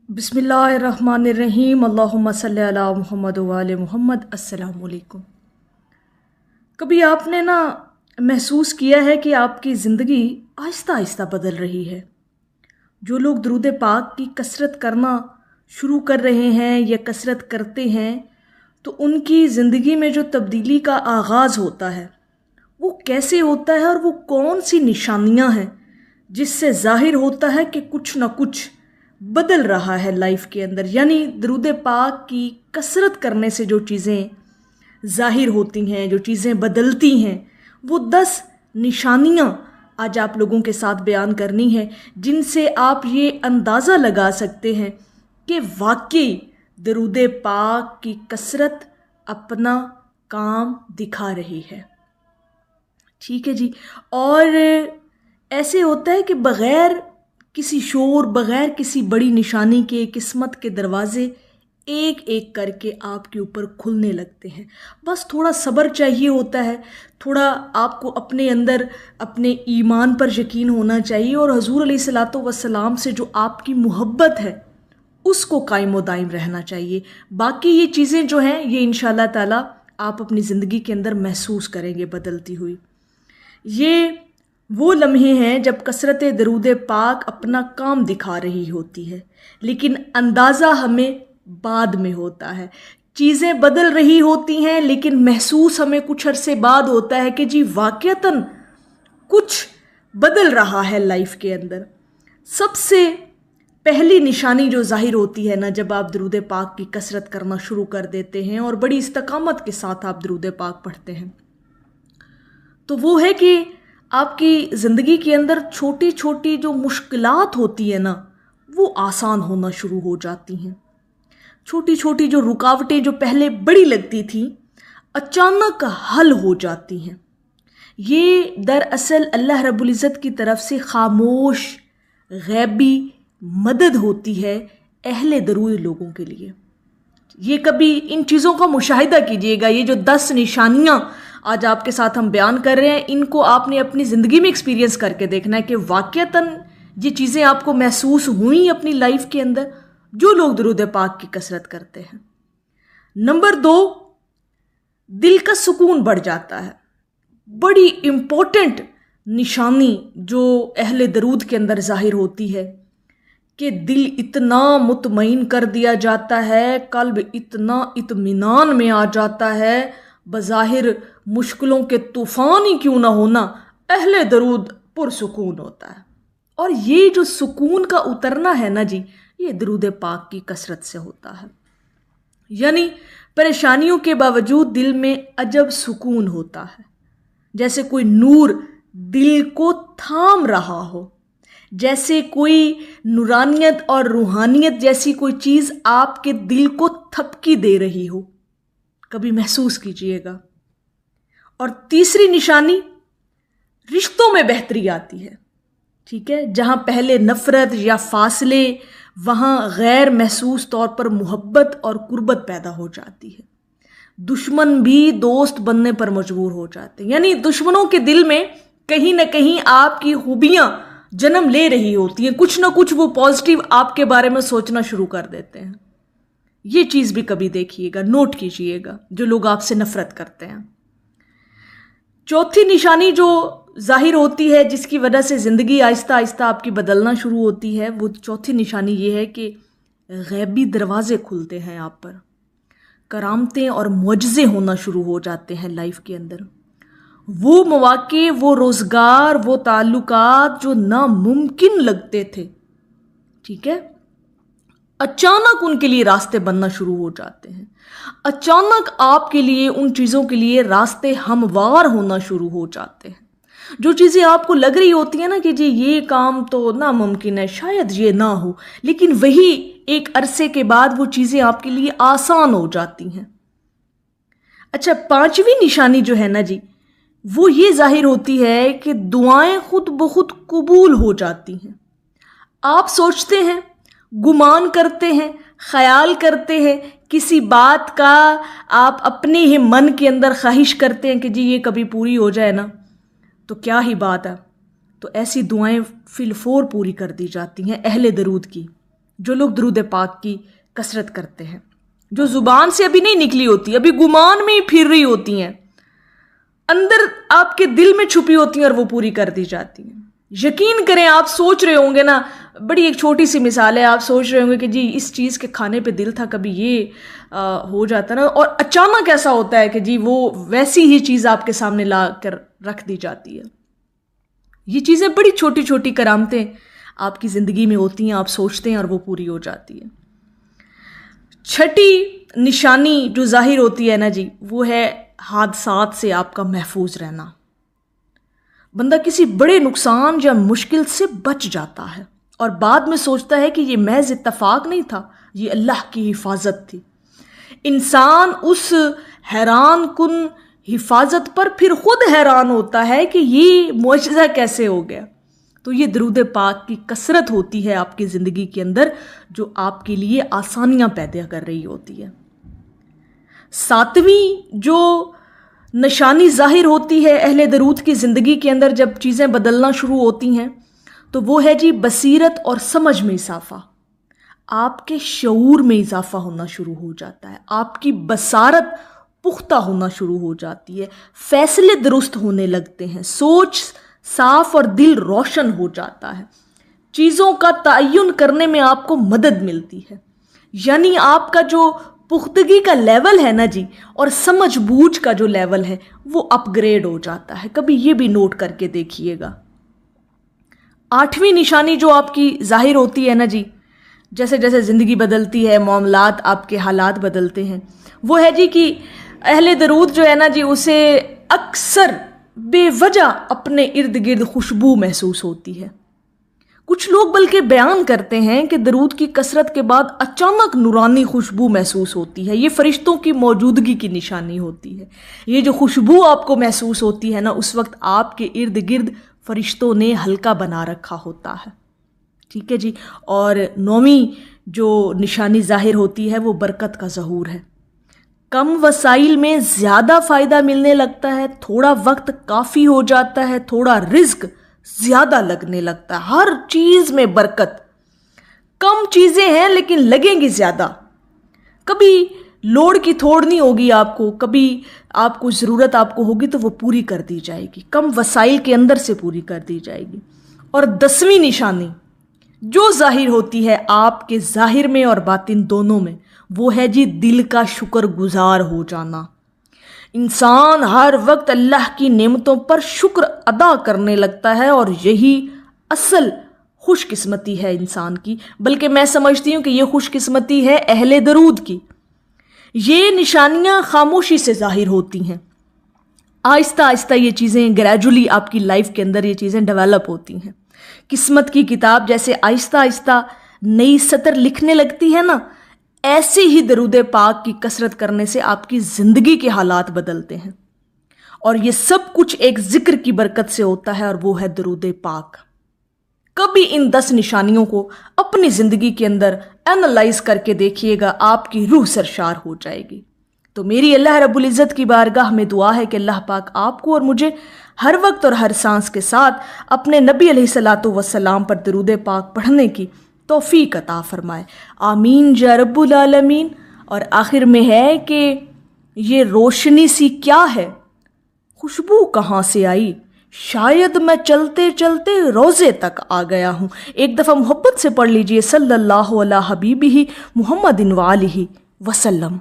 बिस्मिल्लाहिर्रहमानिर्रहीम अल्लाहुम्मा सल्ली अला मुहम्मद व आले मुहम्मद। अस्सलाम वालेकुम। कभी आपने ना महसूस किया है कि आपकी ज़िंदगी आहिस्ता आहिस्ता बदल रही है? जो लोग दुरूद पाक की कसरत करना शुरू कर रहे हैं या कसरत करते हैं, तो उनकी ज़िंदगी में जो तब्दीली का आगाज़ होता है वो कैसे होता है और वो कौन सी निशानियां हैं जिससे ज़ाहिर होता है कि कुछ ना कुछ बदल रहा है लाइफ के अंदर। यानी दुरूद पाक की कसरत करने से जो चीज़ें ज़ाहिर होती हैं, जो चीज़ें बदलती हैं, वो 10 निशानियां आज आप लोगों के साथ बयान करनी है, जिनसे आप ये अंदाज़ा लगा सकते हैं कि वाकई दुरूद पाक की कसरत अपना काम दिखा रही है। ठीक है जी। और ऐसे होता है कि बग़ैर किसी शोर, बग़ैर किसी बड़ी निशानी के किस्मत के दरवाज़े एक एक करके आपके ऊपर खुलने लगते हैं। बस थोड़ा सब्र चाहिए होता है, थोड़ा आपको अपने अंदर अपने ईमान पर यकीन होना चाहिए और हुज़ूर अलैहिस्सलातु वस्सलाम से जो आपकी मोहब्बत है उसको कायम व दायम रहना चाहिए। बाकी ये चीज़ें जो हैं ये इंशाअल्लाह ताला आप अपनी ज़िंदगी के अंदर महसूस करेंगे बदलती हुई। ये वो लम्हे हैं जब कसरत दरूद पाक अपना काम दिखा रही होती है, लेकिन अंदाज़ा हमें बाद में होता है। चीज़ें बदल रही होती हैं लेकिन महसूस हमें कुछ अरसे बाद होता है कि जी वाक़यतन कुछ बदल रहा है लाइफ के अंदर। सबसे पहली निशानी जो ज़ाहिर होती है ना, जब आप दरूद पाक की कसरत करना शुरू कर देते हैं और बड़ी इस्तकामत के साथ आप दरूद पाक पढ़ते हैं, तो वो है कि आपकी ज़िंदगी के अंदर छोटी छोटी जो मुश्किलात होती है ना, वो आसान होना शुरू हो जाती हैं। छोटी छोटी जो रुकावटें जो पहले बड़ी लगती थी, अचानक हल हो जाती हैं। ये दरअसल अल्लाह रब्बुल इज़्ज़त की तरफ से खामोश गैबी मदद होती है अहले दरूद लोगों के लिए। ये कभी इन चीज़ों का मुशाहिदा कीजिएगा। ये जो 10 निशानियाँ आज आपके साथ हम बयान कर रहे हैं, इनको आपने अपनी ज़िंदगी में एक्सपीरियंस करके देखना है कि वाक़यतन ये चीज़ें आपको महसूस हुई अपनी लाइफ के अंदर जो लोग दुरूद पाक की कसरत करते हैं। नंबर 2, दिल का सुकून बढ़ जाता है। बड़ी इम्पोर्टेंट निशानी जो अहले दरूद के अंदर ज़ाहिर होती है कि दिल इतना मुतमईन कर दिया जाता है, कल्ब इतना इत्मीनान में आ जाता है, बज़ाहिर मुश्किलों के तूफ़ान ही क्यों ना होना, अहले दरूद पुरसुकून होता है। और ये जो सुकून का उतरना है ना जी, ये दरूद पाक की कसरत से होता है। यानी परेशानियों के बावजूद दिल में अजब सुकून होता है, जैसे कोई नूर दिल को थाम रहा हो, जैसे कोई नूरानियत और रूहानियत जैसी कोई चीज़ आपके दिल को थपकी दे रही हो। कभी महसूस कीजिएगा। और तीसरी निशानी, रिश्तों में बेहतरी आती है। ठीक है, जहाँ पहले नफ़रत या फासले, वहाँ गैर महसूस तौर पर मोहब्बत और कुर्बत पैदा हो जाती है। दुश्मन भी दोस्त बनने पर मजबूर हो जाते हैं। यानी दुश्मनों के दिल में कहीं ना कहीं आपकी खूबियाँ जन्म ले रही होती हैं, कुछ ना कुछ वो पॉजिटिव आपके बारे में सोचना शुरू कर देते हैं। ये चीज़ भी कभी देखिएगा, नोट कीजिएगा, जो लोग आपसे नफ़रत करते हैं। चौथी निशानी जो ज़ाहिर होती है जिसकी वजह से ज़िंदगी आहिस्ता आहिस्ता आपकी बदलना शुरू होती है, वो चौथी निशानी ये है कि गैबी दरवाज़े खुलते हैं आप पर, करामतें और मुअज्ज़े होना शुरू हो जाते हैं लाइफ के अंदर। वो मौक़े, वो रोज़गार, वो ताल्लुकात जो नामुमकिन लगते थे, ठीक है, अचानक उनके लिए रास्ते बनना शुरू हो जाते हैं। अचानक आपके लिए उन चीज़ों के लिए रास्ते हमवार होना शुरू हो जाते हैं। जो चीज़ें आपको लग रही होती हैं ना कि जी ये काम तो नामुमकिन है, शायद ये ना हो, लेकिन वही एक अरसे के बाद वो चीज़ें आपके लिए आसान हो जाती हैं। अच्छा, 5वीं निशानी जो है ना जी, वो ये ज़ाहिर होती है कि दुआएं खुद ब खुद कबूल हो जाती हैं। आप सोचते हैं, गुमान करते हैं, ख्याल करते हैं, किसी बात का आप अपने ही मन के अंदर ख्वाहिश करते हैं कि जी ये कभी पूरी हो जाए ना, तो क्या ही बात है। तो ऐसी दुआएं फिलफोर पूरी कर दी जाती हैं अहले दरूद की। جو لوگ درود پاک کی کثرت کرتے ہیں، جو زبان سے ابھی نہیں نکلی ہوتی، ابھی گمان میں ہی پھر رہی ہوتی ہیں، اندر آپ کے دل میں چھپی ہوتی ہیں اور وہ پوری کر دی جاتی ہیں۔ یقین کریں، آپ سوچ رہے ہوں گے نا، بڑی ایک چھوٹی سی مثال ہے، آپ سوچ رہے ہوں گے کہ جی اس چیز کے کھانے پہ دل تھا، کبھی یہ ہو جاتا نا، اور اچانک ایسا ہوتا ہے کہ جی وہ ویسی ہی چیز آپ کے سامنے لا کر رکھ دی جاتی ہے۔ یہ چیزیں بڑی چھوٹی چھوٹی کرامتیں آپ کی زندگی میں ہوتی ہیں، آپ سوچتے ہیں اور وہ پوری ہو جاتی ہے۔ چھٹی نشانی جو ظاہر ہوتی ہے نا جی، وہ ہے حادثات سے آپ کا محفوظ رہنا۔ بندہ کسی بڑے نقصان یا مشکل سے بچ جاتا ہے اور بعد میں سوچتا ہے کہ یہ محض اتفاق نہیں تھا، یہ اللہ کی حفاظت تھی۔ انسان اس حیران کن حفاظت پر پھر خود حیران ہوتا ہے کہ یہ معجزہ کیسے ہو گیا۔ تو یہ درود پاک کی کثرت ہوتی ہے آپ کی زندگی کے اندر، جو آپ کے لیے آسانیاں پیدا کر رہی ہوتی ہے۔ ساتویں جو نشانی ظاہر ہوتی ہے اہل درود کی زندگی کے اندر جب چیزیں بدلنا شروع ہوتی ہیں، تو وہ ہے جی بصیرت اور سمجھ میں اضافہ۔ آپ کے شعور میں اضافہ ہونا شروع ہو جاتا ہے، آپ کی بصارت پختہ ہونا شروع ہو جاتی ہے، فیصلے درست ہونے لگتے ہیں، سوچ صاف اور دل روشن ہو جاتا ہے، چیزوں کا تعین کرنے میں آپ کو مدد ملتی ہے۔ یعنی آپ کا جو پختگی کا لیول ہے نا جی، اور سمجھ بوجھ کا جو لیول ہے، وہ اپ گریڈ ہو جاتا ہے۔ کبھی یہ بھی نوٹ کر کے دیکھیے گا۔ آٹھویں نشانی جو آپ کی ظاہر ہوتی ہے نا جی، جیسے جیسے زندگی بدلتی ہے، معاملات، آپ کے حالات بدلتے ہیں، وہ ہے جی کہ اہل درود جو ہے نا جی، اسے اکثر بے وجہ اپنے ارد گرد خوشبو محسوس ہوتی ہے۔ کچھ لوگ بلکہ بیان کرتے ہیں کہ درود کی کثرت کے بعد اچانک نورانی خوشبو محسوس ہوتی ہے، یہ فرشتوں کی موجودگی کی نشانی ہوتی ہے۔ یہ جو خوشبو آپ کو محسوس ہوتی ہے نا، اس وقت آپ کے ارد گرد فرشتوں نے حلقہ بنا رکھا ہوتا ہے، ٹھیک ہے جی۔ اور نویں جو نشانی ظاہر ہوتی ہے وہ برکت کا ظہور ہے۔ کم وسائل میں زیادہ فائدہ ملنے لگتا ہے، تھوڑا وقت کافی ہو جاتا ہے، تھوڑا رزق زیادہ لگنے لگتا ہے، ہر چیز میں برکت۔ کم چیزیں ہیں لیکن لگیں گی زیادہ، کبھی لوڑ کی تھوڑ نہیں ہوگی آپ کو، کبھی آپ کو ضرورت آپ کو ہوگی تو وہ پوری کر دی جائے گی، کم وسائل کے اندر سے پوری کر دی جائے گی۔ اور 10ویں نشانی جو ظاہر ہوتی ہے آپ کے ظاہر میں اور باطن دونوں میں، وہ ہے جی دل کا شکر گزار ہو جانا۔ انسان ہر وقت اللہ کی نعمتوں پر شکر ادا کرنے لگتا ہے، اور یہی اصل خوش قسمتی ہے انسان کی، بلکہ میں سمجھتی ہوں کہ یہ خوش قسمتی ہے اہل درود کی۔ یہ نشانیاں خاموشی سے ظاہر ہوتی ہیں، آہستہ آہستہ یہ چیزیں گریجولی آپ کی لائف کے اندر یہ چیزیں ڈیولپ ہوتی ہیں۔ قسمت کی کتاب جیسے آہستہ آہستہ نئی سطر لکھنے لگتی ہے نا، ایسے ہی درود پاک کی کثرت کرنے سے آپ کی زندگی کے حالات بدلتے ہیں، اور یہ سب کچھ ایک ذکر کی برکت سے ہوتا ہے، اور وہ ہے درود پاک۔ کبھی ان 10 نشانیوں کو اپنی زندگی کے اندر اینالائز کر کے دیکھیے گا، آپ کی روح سرشار ہو جائے گی۔ تو میری اللہ رب العزت کی بارگاہ میں دعا ہے کہ اللہ پاک آپ کو اور مجھے ہر وقت اور ہر سانس کے ساتھ اپنے نبی علیہ الصلاۃ والسلام پر درود پاک پڑھنے کی توفیق عطا فرمائے، آمین یا رب العالمین۔ اور آخر میں ہے کہ یہ روشنی سی کیا ہے، خوشبو کہاں سے آئی، شاید میں چلتے چلتے روزے تک آ گیا ہوں۔ ایک دفعہ محبت سے پڑھ لیجئے، صلی اللہ علیہ حبیبہ محمد وآلہ وسلم۔